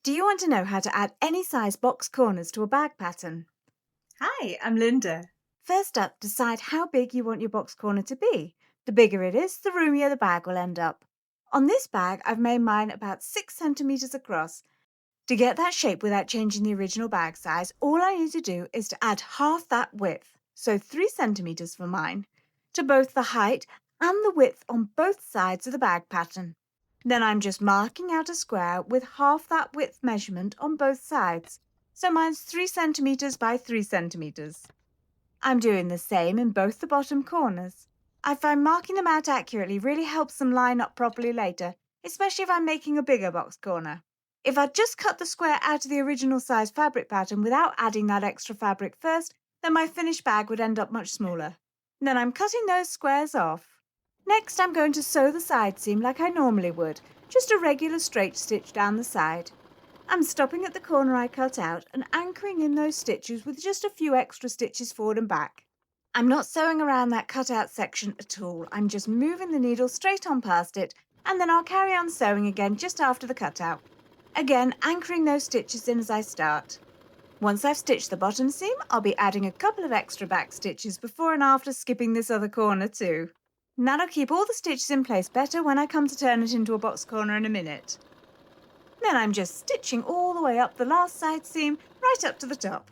Do you want to know how to add any size box corners to a bag pattern? Hi, I'm Linda. First up, decide how big you want your box corner to be. The bigger it is, the roomier the bag will end up. On this bag, I've made mine about 6 centimeters across. To get that shape without changing the original bag size, all I need to do is to add half that width, so 3 centimeters for mine, to both the height and the width on both sides of the bag pattern. Then I'm just marking out a square with half that width measurement on both sides. So mine's 3 centimeters by 3 centimeters. I'm doing the same in both the bottom corners. I find marking them out accurately really helps them line up properly later, especially if I'm making a bigger box corner. If I'd just cut the square out of the original size fabric pattern without adding that extra fabric first, then my finished bag would end up much smaller. Then I'm cutting those squares off. Next, I'm going to sew the side seam like I normally would, just a regular straight stitch down the side. I'm stopping at the corner I cut out and anchoring in those stitches with just a few extra stitches forward and back. I'm not sewing around that cut out section at all, I'm just moving the needle straight on past it, and then I'll carry on sewing again just after the cutout. Again, anchoring those stitches in as I start. Once I've stitched the bottom seam, I'll be adding a couple of extra back stitches before and after skipping this other corner too. And that'll keep all the stitches in place better when I come to turn it into a box corner in a minute. Then I'm just stitching all the way up the last side seam, right up to the top.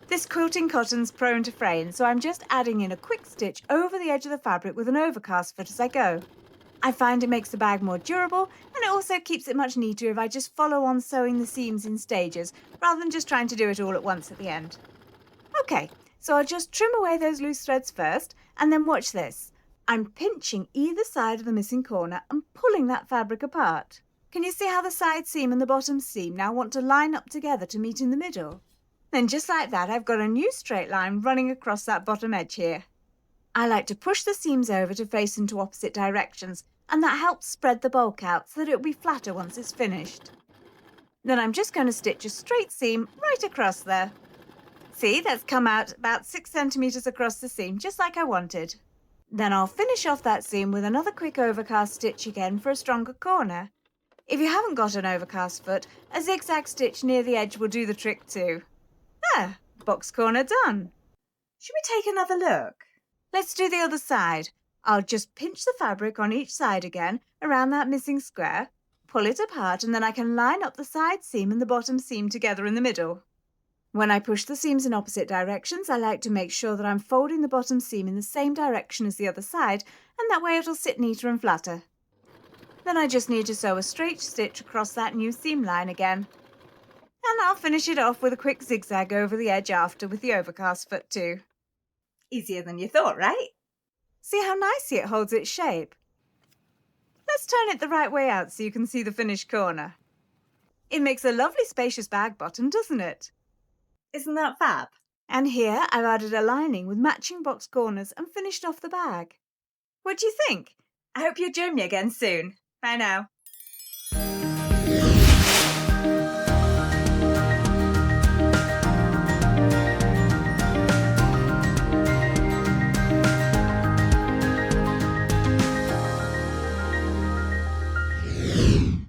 This quilting cotton's prone to fraying, so I'm just adding in a quick stitch over the edge of the fabric with an overcast foot as I go. I find it makes the bag more durable, and it also keeps it much neater if I just follow on sewing the seams in stages, rather than just trying to do it all at once at the end. Okay, so I'll just trim away those loose threads first, and then watch this. I'm pinching either side of the missing corner and pulling that fabric apart. Can you see how the side seam and the bottom seam now want to line up together to meet in the middle? Then just like that, I've got a new straight line running across that bottom edge here. I like to push the seams over to face into opposite directions, and that helps spread the bulk out so that it'll be flatter once it's finished. Then I'm just going to stitch a straight seam right across there. See, that's come out about 6 centimeters across the seam, just like I wanted. Then I'll finish off that seam with another quick overcast stitch again for a stronger corner. If you haven't got an overcast foot, a zigzag stitch near the edge will do the trick too. There, box corner done. Should we take another look? Let's do the other side. I'll just pinch the fabric on each side again around that missing square, pull it apart, and then I can line up the side seam and the bottom seam together in the middle. When I push the seams in opposite directions, I like to make sure that I'm folding the bottom seam in the same direction as the other side, and that way it'll sit neater and flatter. Then I just need to sew a straight stitch across that new seam line again. And I'll finish it off with a quick zigzag over the edge after with the overcast foot too. Easier than you thought, right? See how nicely it holds its shape? Let's turn it the right way out so you can see the finished corner. It makes a lovely spacious bag bottom, doesn't it? Isn't that fab? And here I've added a lining with matching box corners and finished off the bag. What do you think? I hope you'll join me again soon. Bye now.